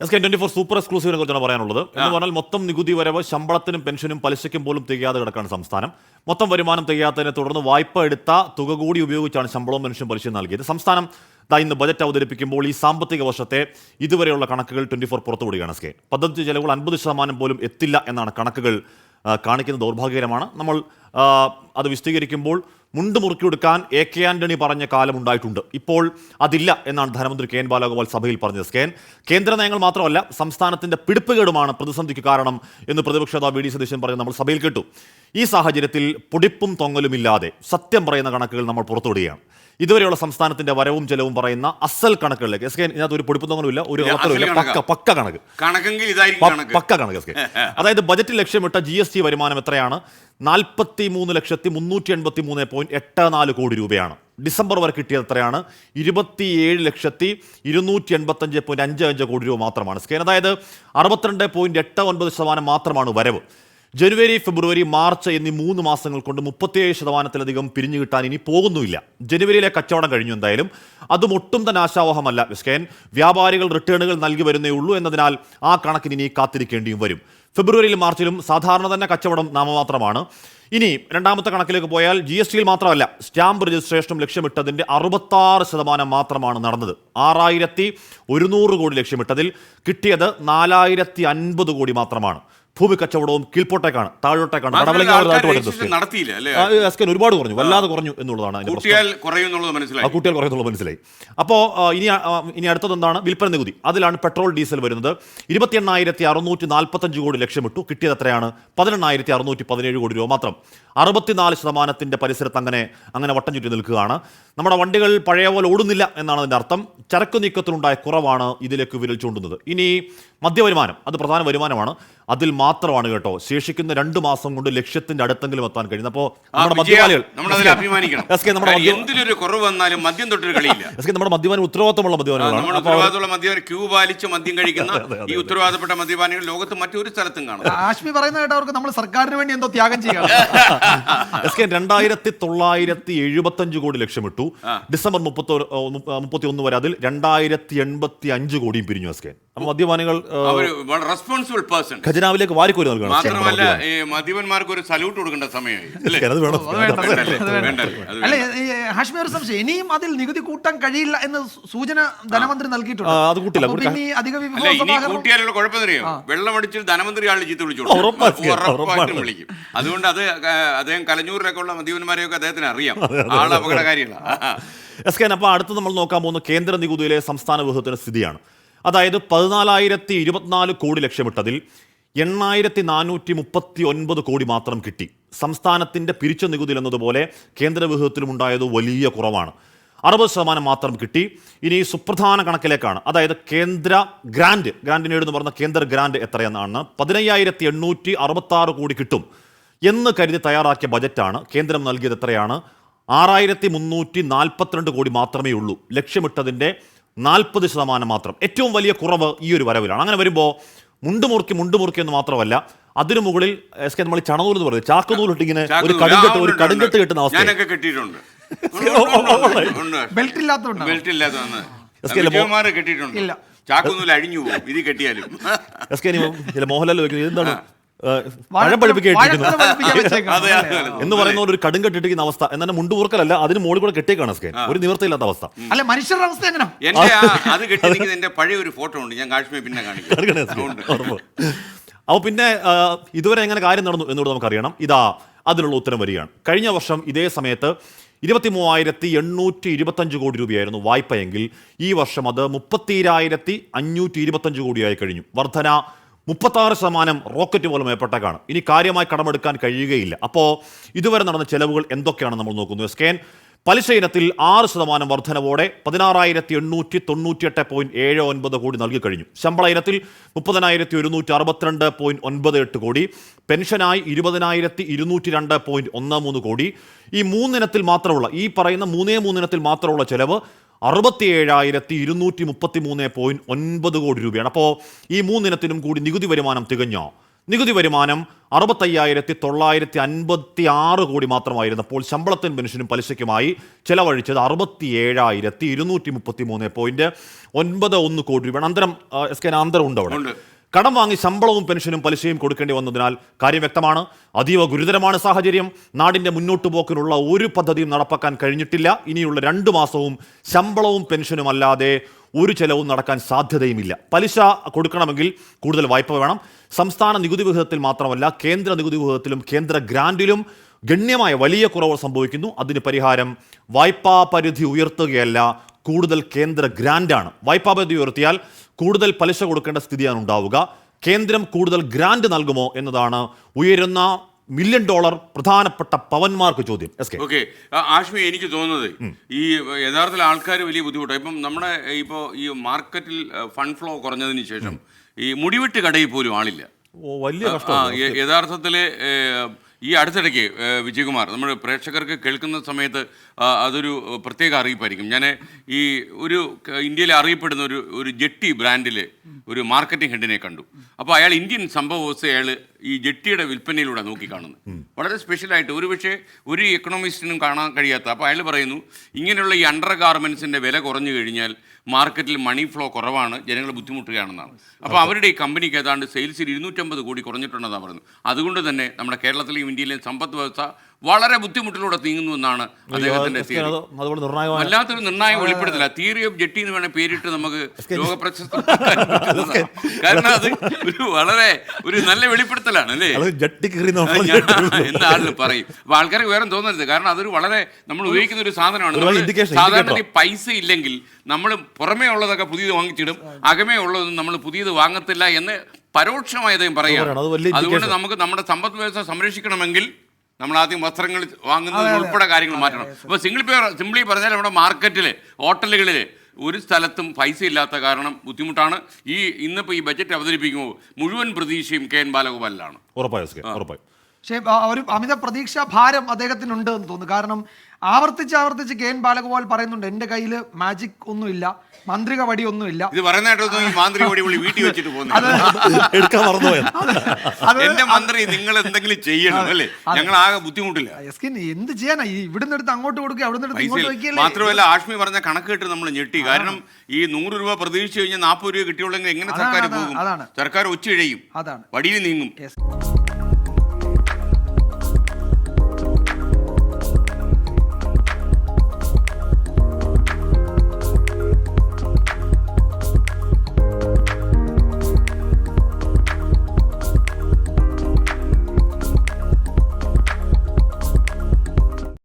SK24 super എക്സ്ക്ലൂസീവിനെ കുറിച്ചാണ് പറയാനുള്ളത്. എന്ന് പറഞ്ഞാൽ മൊത്തം നികുതി വരവ് ശമ്പളത്തിനും പെൻഷനും പലിശയ്ക്കും പോലും തികയാതെ കിടക്കാണ് സംസ്ഥാനം. മൊത്തം വരുമാനം തികയാത്തതിനെ തുടർന്ന് വായ്പ എടുത്ത തുക കൂടി ഉപയോഗിച്ചാണ് ശമ്പളവും പെൻഷനും പലിശയും നൽകിയത്. സംസ്ഥാനം ഇന്ന് ബജറ്റ് അവതരിപ്പിക്കുമ്പോൾ ഈ സാമ്പത്തിക വർഷത്തെ ഇതുവരെയുള്ള കണക്കുകൾ 24 പുറത്തുവിടുകയാണ്. SK പദ്ധതി ചെലവുകൾ 50% പോലും എത്തില്ല എന്നാണ് കണക്കുകൾ കാണിക്കുന്നത്. ദൗർഭാഗ്യകരമാണ്. നമ്മൾ അത് വിശദീകരിക്കുമ്പോൾ മുണ്ട് മുറുക്കിയെടുക്കാൻ AK ആന്റണി പറഞ്ഞ കാലമുണ്ടായിട്ടുണ്ട്. ഇപ്പോൾ അതില്ല എന്നാണ് ധനമന്ത്രി KN ബാലഗോപാൽ സഭയിൽ പറഞ്ഞത്. കേന്ദ്ര നയങ്ങൾ മാത്രമല്ല സംസ്ഥാനത്തിന്റെ പിടിപ്പുകേടുമാണ് പ്രതിസന്ധിക്ക് കാരണം എന്ന് പ്രതിപക്ഷ നേതാവ് VD സതീശൻ പറഞ്ഞ് നമ്മൾ സഭയിൽ കേട്ടു. ഈ സാഹചര്യത്തിൽ പൊടിപ്പും തൊങ്ങലുമില്ലാതെ സത്യം പറയുന്ന കണക്കുകൾ നമ്മൾ പുറത്തുവിടുകയാണ്. ഇതുവരെയുള്ള സംസ്ഥാനത്തിന്റെ വരവും ചെലവും പറയുന്ന അസൽ കണക്കുകളിലേക്ക് SK ഇതിനകത്ത് ഒരു പൊടിപ്പും തൊങ്ങലുമില്ല, ഒരു പക്ക കണക്ക്. പക്ക കണക്ക് SK. അതായത് ബജറ്റിൽ ലക്ഷ്യമിട്ട GST വരുമാനം എത്രയാണ്? 43,383.84 കോടി രൂപയാണ്. ഡിസംബർ വരെ കിട്ടിയത് എത്രയാണ്? 27,285.55 കോടി രൂപ മാത്രമാണ്. അതായത് 62.89% മാത്രമാണ് വരവ്. ജനുവരി, ഫെബ്രുവരി, മാർച്ച് എന്നീ 3 മാസങ്ങൾ കൊണ്ട് 37%-ലധികം പിരിഞ്ഞു കിട്ടാൻ ഇനി പോകുന്നുമില്ല. ജനുവരിയിലെ കച്ചവടം കഴിഞ്ഞു. എന്തായാലും അതും ഒട്ടും തന്നെ ആശാവഹമല്ല. വ്യാപാരികൾ റിട്ടേണുകൾ നൽകി വരുന്നേ ഉള്ളൂ എന്നതിനാൽ ആ കണക്കിന് ഇനി കാത്തിരിക്കേണ്ടിയും വരും. ഫെബ്രുവരിയിലും മാർച്ചിലും സാധാരണ തന്നെ കച്ചവടം നാമമാത്രമാണ്. ഇനി രണ്ടാമത്തെ കണക്കിലേക്ക് പോയാൽ GSTയിൽ മാത്രമല്ല സ്റ്റാമ്പ് രജിസ്ട്രേഷനും ലക്ഷ്യമിട്ടതിൻ്റെ 66% മാത്രമാണ് നടന്നത്. 6,100 കോടി ലക്ഷ്യമിട്ടതിൽ കിട്ടിയത് 4,050 കോടി മാത്രമാണ്. ഭൂമി കച്ചവടവും കീഴ്പോട്ടേക്കാണ്, താഴോട്ടേക്കാണ്. ഒരുപാട് കുറഞ്ഞു, വല്ലാതെ കുറഞ്ഞു എന്നുള്ളതാണ്. കൂട്ടിയാൽ കുറയുന്നുള്ളത് മനസ്സിലായി. അപ്പോൾ ഇനി അടുത്തത് എന്താണ്? വിൽപ്പന നികുതി. അതിലാണ് പെട്രോൾ ഡീസൽ വരുന്നത്. 28,645 കോടി ലക്ഷ്യമിട്ടു. കിട്ടിയത് എത്രയാണ്? 18,617 കോടി രൂപ മാത്രം. 64% പരിസരത്ത് അങ്ങനെ വട്ടം ചുറ്റി നിൽക്കുകയാണ്. നമ്മുടെ വണ്ടികൾ പഴയ പോലെ ഓടുന്നില്ല എന്നാണ് അതിൻ്റെ അർത്ഥം. ചരക്ക് നീക്കത്തിലുണ്ടായ കുറവാണ് ഇതിലേക്ക് വിരൽ ചൂണ്ടുന്നത്. ഇനി മദ്യവരുമാനം, അത് പ്രധാന വരുമാനമാണ്. അതിൽ മാത്രമാണ് കേട്ടോ ശേഷിക്കുന്ന 2 മാസം കൊണ്ട് ലക്ഷ്യത്തിന്റെ അടുത്തെങ്കിലും എത്താൻ കഴിയുന്നത്. അപ്പോൾ നമ്മുടെ മദ്യപാനികൾ നമ്മുടെ മദ്യപാനി ഉത്തരവാദിത്തമുള്ള മദ്യപാനികളാണ്. ക്യൂ പാലിച്ച് മദ്യം കഴിക്കുന്ന ഈ ഉത്തരവാദിത്തപ്പെട്ട മദ്യപാനികൾ ലോകത്ത് മറ്റൊരു സ്ഥലത്തും കാണും. ആശ്മി പറയുന്ന കേട്ടോ അവർക്ക് നമ്മൾ സർക്കാരിന് വേണ്ടി എന്തോ ത്യാഗം ചെയ്യണം. 2,975 കോടി ലക്ഷ്യമിട്ടു. ഡിസംബർ 31 വരെ അതിൽ 2,085 കോടിയും പിരിഞ്ഞു. അപ്പോൾ മദ്യപാനികൾ റെസ്പോൺസിബിൾ പേഴ്സൺ ഖജനാവിലേക്ക് വാരിക്കോരി നൽകണം. മാത്രമല്ല മദ്യപന്മാർക്ക് ഒരു സല്യൂട്ട് കൊടുക്കേണ്ട സമയമായി. അല്ലെ ഹാഷ്മി, ഒരു സംശയം, ഇനിയും അതിൽ നികുതി കൂട്ടാൻ കഴിയില്ല എന്ന് സൂചന ധനമന്ത്രി നൽകിയിട്ടുണ്ട്. അത് കൂട്ടില്ല. കൂട്ടിയാലുള്ള കുഴപ്പമെന്നറിയോ? വെള്ളമടിച്ചിട്ട് ധനമന്ത്രി ആളിൽ ചീത്ത വിളിച്ചോളൂ, വിളിക്കും. അതുകൊണ്ട് അദ്ദേഹം കലഞ്ഞൂരിലൊക്കെ ഉള്ള മദ്യപന്മാരെയൊക്കെ അദ്ദേഹത്തിന് അറിയാം. ആള് അപകടകാരികളാണ്. അപ്പോൾ അടുത്ത് നമ്മൾ നോക്കാൻ പോകുന്ന കേന്ദ്ര നികുതിയിലെ സംസ്ഥാന വിഹിതത്തിന്റെ സ്ഥിതിയാണ്. അതായത് 14,024 കോടി ലക്ഷ്യമിട്ടതിൽ 8,439 കോടി മാത്രം കിട്ടി. സംസ്ഥാനത്തിന്റെ പിരിച്ച നികുതിയിൽ എന്നതുപോലെ കേന്ദ്ര വിഹിതത്തിലും ഉണ്ടായത് വലിയ കുറവാണ്. 60% മാത്രം കിട്ടി. ഇനി സുപ്രധാന കണക്കിലേക്കാണ്. അതായത് കേന്ദ്ര ഗ്രാൻഡിനേട് എന്ന് പറഞ്ഞ കേന്ദ്ര ഗ്രാൻഡ് എത്രയെന്നാണ്. 15,866 കോടി കിട്ടും എന്ന് കരുതി തയ്യാറാക്കിയ ബജറ്റാണ്. കേന്ദ്രം നൽകിയത് എത്രയാണ്? 6,342 കോടി മാത്രമേ ഉള്ളൂ. ലക്ഷ്യമിട്ടതിൻ്റെ 40% മാത്രം. ഏറ്റവും വലിയ കുറവ് ഈ ഒരു വരവിലാണ്. അങ്ങനെ വരുമ്പോൾ മുണ്ട് മുറുക്കി എന്ന് മാത്രമല്ല, അതിനു മുകളിൽ നമ്മൾ ചണനൂൽ എന്ന് പറയുന്നത് ചാക്കുനൂലിട്ട് ഇങ്ങനെ ഒരു കടുങ്കെട്ട് കെട്ടുന്ന അവസ്ഥ. മോഹൻലാൽ എന്താണ് പഴം പഠിപ്പിക്കേണ്ടിരിക്കുന്നു എന്ന് പറയുന്ന ഒരു കടുങ്കെട്ടിരിക്കുന്ന അവസ്ഥ. എന്നാൽ മുണ്ടുപൂർക്കലല്ല, അതിന് മുകളിൽ കൂടെ കെട്ടിയേക്കാണ് ഒരു നിവൃത്തിയില്ലാത്ത അവസ്ഥ. അല്ല, മനുഷ്യരുടെ അവസ്ഥ എങ്ങനെ? അത് കെട്ടിയിരിക്കുന്ന എന്റെ പഴയ ഒരു ഫോട്ടോ ഉണ്ട്, ഞാൻ കാശ്മീർ പിന്നെ കാണിക്കാം. അപ്പോൾ പിന്നെ ഇതുവരെ എങ്ങനെ കാര്യം നടന്നു എന്നോട് നമുക്കറിയണം. അതിനുള്ള ഉത്തരം വരികയാണ്. കഴിഞ്ഞ വർഷം ഇതേ സമയത്ത് 23,825 കോടി രൂപയായിരുന്നു വായ്പയെങ്കിൽ ഈ വർഷം അത് 32,525 കോടിയായി കഴിഞ്ഞു. വർധന 36% റോക്കറ്റ് പോലെ മേപ്പെട്ടേക്കാണ്. ഇനി കാര്യമായി കടമെടുക്കാൻ കഴിയുകയില്ല. അപ്പോൾ ഇതുവരെ നടന്ന ചെലവുകൾ എന്തൊക്കെയാണ് നമ്മൾ നോക്കുന്നത്. പലിശ ഇനത്തിൽ 6% വർധനവോടെ 16,898.79 കോടി നൽകി കഴിഞ്ഞു. ശമ്പള ഇനത്തിൽ 30,162.98 കോടി, പെൻഷനായി 20,202.13 കോടി. ഈ 3 ഇനത്തിൽ മാത്രമുള്ള, ഈ പറയുന്ന 3 ഇനത്തിൽ മാത്രമുള്ള ചെലവ് 67,233.9 കോടി രൂപയാണ്. അപ്പോൾ ഈ 3 ഇനത്തിനും കൂടി നികുതി വരുമാനം തികഞ്ഞോ? നികുതി വരുമാനം 65,956 കോടി മാത്രമായിരുന്നപ്പോൾ ശമ്പളത്തിനും പെൻഷനും പലിശയ്ക്കുമായി ചെലവഴിച്ചത് 67,233.91 കോടി രൂപ. അന്തരം അന്തരം ഉണ്ട് അവിടെ. കടം വാങ്ങി ശമ്പളവും പെൻഷനും പലിശയും കൊടുക്കേണ്ടി വന്നതിനാൽ കാര്യം വ്യക്തമാണ്. അതീവ ഗുരുതരമാണ് സാഹചര്യം. നാടിന്റെ മുന്നോട്ടു പോക്കിനുള്ള ഒരു പദ്ധതിയും നടപ്പാക്കാൻ കഴിഞ്ഞിട്ടില്ല. ഇനിയുള്ള 2 മാസവും ശമ്പളവും പെൻഷനും അല്ലാതെ ഒരു ചെലവും നടക്കാൻ സാധ്യതയുമില്ല. പലിശ കൊടുക്കണമെങ്കിൽ കൂടുതൽ വായ്പ വേണം. സംസ്ഥാന നികുതി വിഹിതത്തിൽ മാത്രമല്ല, കേന്ദ്ര നികുതി വിഹിതത്തിലും കേന്ദ്ര ഗ്രാന്റിലും ഗണ്യമായ വലിയ കുറവ് സംഭവിക്കുന്നു. അതിന് പരിഹാരം വായ്പാ പരിധി ഉയർത്തുകയല്ല, കൂടുതൽ കേന്ദ്ര ഗ്രാന്റാണ്. വായ്പാ പരിധി ഉയർത്തിയാൽ കൂടുതൽ പലിശ കൊടുക്കേണ്ട സ്ഥിതിയാണ് ഉണ്ടാവുക. കേന്ദ്രം കൂടുതൽ ഗ്രാന്റ് നൽകുമോ എന്നതാണ് ഉയരുന്ന $1 മില്യൺ പ്രധാനപ്പെട്ട പവന്മാർക്ക് ചോദ്യം. ഓക്കെ ആഷ്മി, എനിക്ക് തോന്നുന്നത് ഈ യഥാർത്ഥത്തിൽ ആൾക്കാർ വലിയ ബുദ്ധിമുട്ടാണ്. ഇപ്പം നമ്മുടെ ഇപ്പോൾ ഈ മാർക്കറ്റിൽ ഫണ്ട് ഫ്ലോ കുറഞ്ഞതിന് ശേഷം ഈ മുടിവെട്ട് കടയിൽ പോലും ആളില്ല. വലിയ യഥാർത്ഥത്തിൽ ഈ അടുത്തിടയ്ക്ക് വിജയകുമാർ നമ്മൾ പ്രേക്ഷകർക്ക് കേൾക്കുന്ന സമയത്ത് അതൊരു പ്രത്യേക അറിയിപ്പായിരിക്കും. ഞാൻ ഈ ഇന്ത്യയിൽ അറിയപ്പെടുന്ന ഒരു ജെട്ടി ബ്രാൻഡിൽ ഒരു മാർക്കറ്റിംഗ് ഹെഡിനെ കണ്ടു. അപ്പോൾ അയാൾ ഇന്ത്യൻ സംഭവ വ്യവസ്ഥ അയാൾ ഈ ജെട്ടിയുടെ വിൽപ്പനയിലൂടെ നോക്കിക്കാണുന്നത് വളരെ സ്പെഷ്യലായിട്ട്. ഒരുപക്ഷെ ഒരു എക്കണോമിസ്റ്റിനും കാണാൻ കഴിയാത്ത. അപ്പോൾ അയാൾ പറയുന്നു, ഇങ്ങനെയുള്ള ഈ അണ്ടർ ഗാർമെൻസിൻ്റെ വില കുറഞ്ഞു കഴിഞ്ഞാൽ മാർക്കറ്റിൽ മണി ഫ്ലോ കുറവാണ്, ജനങ്ങൾ ബുദ്ധിമുട്ടുകയാണെന്നാണ്. അപ്പോൾ അവരുടെ ഈ കമ്പനിക്ക് ഏതാണ്ട് സെയിൽസിൽ 250 കോടി കുറഞ്ഞിട്ടുണ്ടെന്നാണ് പറയുന്നത്. അതുകൊണ്ട് തന്നെ നമ്മുടെ കേരളത്തിലെയും ഇന്ത്യയിലെയും സമ്പദ് വ്യവസ്ഥ വളരെ ബുദ്ധിമുട്ടിലൂടെ നീങ്ങുന്നുവെന്നാണ് അദ്ദേഹത്തിന്റെ തിയറി. വല്ലാത്തൊരു നിർണായകം വെളിപ്പെടുത്തില്ല. തിയറി ഓഫ് ജെട്ടി എന്ന് വേണേൽ പേരിട്ട് നമുക്ക് ലോകപ്രശസ്ത. കാരണം അത് ഒരു നല്ല വെളിപ്പെടുത്തലാണ് അല്ലേ എന്താണെന്ന് പറയും. അപ്പൊ ആൾക്കാർക്ക് വേറെ തോന്നരുത്. കാരണം അതൊരു വളരെ നമ്മൾ ഉപയോഗിക്കുന്ന ഒരു സാധനമാണ്. സാധാരണ പൈസ ഇല്ലെങ്കിൽ നമ്മൾ പുറമേ ഉള്ളതൊക്കെ പുതിയത് വാങ്ങിച്ചിടും, അകമേ ഉള്ളതൊന്നും നമ്മൾ പുതിയത് വാങ്ങത്തില്ല എന്ന് പരോക്ഷമായി അദ്ദേഹം പറയുകയാണ്. അതുകൊണ്ട് നമുക്ക് നമ്മുടെ സമ്പദ് വ്യവസ്ഥ സംരക്ഷിക്കണമെങ്കിൽ നമ്മൾ ആദ്യം വസ്ത്രങ്ങൾ വാങ്ങുന്നത് ഉൾപ്പെടെ കാര്യങ്ങൾ മാറ്റണം. അപ്പോൾ സിംപ്ലി പറഞ്ഞാൽ നമ്മുടെ മാർക്കറ്റിൽ, ഹോട്ടലുകളിൽ ഒരു സ്ഥലത്തും പൈസ ഇല്ലാത്ത കാരണം ബുദ്ധിമുട്ടാണ്. ഇന്നിപ്പോൾ ഈ ബജറ്റ് അവതരിപ്പിക്കുമ്പോൾ മുഴുവൻ പ്രതീക്ഷയും KN ബാലഗോപാലിലാണ്. ഉറപ്പായും. പക്ഷേ ഒരു അമിത പ്രതീക്ഷ ഭാരം അദ്ദേഹത്തിനുണ്ട് എന്ന് തോന്നുന്നു. കാരണം ആവർത്തിച്ച് KN ബാലഗോപാൽ പറയുന്നുണ്ട്, എൻ്റെ കയ്യിൽ മാജിക് ഒന്നുമില്ല, മാന്ത്രിക വടി ഒന്നുമില്ല. ഇത് പറയുന്നതായിട്ടൊന്നും ഈ മാന്ത്രിക വടി വീട്ടിൽ വെച്ചിട്ട് പോകുന്നത് എന്റെ മന്ത്രി നിങ്ങൾ എന്തെങ്കിലും ചെയ്യണം അല്ലേ, ഞങ്ങൾ ആകെ ബുദ്ധിമുട്ടില്ല. എന്ത് ചെയ്യാനാ, ഇവിടുന്ന് എടുത്ത് അങ്ങോട്ട് കൊടുക്കുക, അവിടുന്ന് എടുത്ത് ഇങ്ങോട്ട് വയ്ക്കില്ല. മാത്രമല്ല ആഷ്മി പറഞ്ഞ കണക്ക് കേട്ട് നമ്മൾ ഞെട്ടി. കാരണം ഈ 100 രൂപ പ്രതീക്ഷിച്ച് കഴിഞ്ഞാൽ 40 രൂപ കിട്ടിയുള്ളെങ്കിൽ എങ്ങനെ സർക്കാർ പോകും? സർക്കാർ ഒച്ച ഇഴയും, വടിയിൽ നീങ്ങും.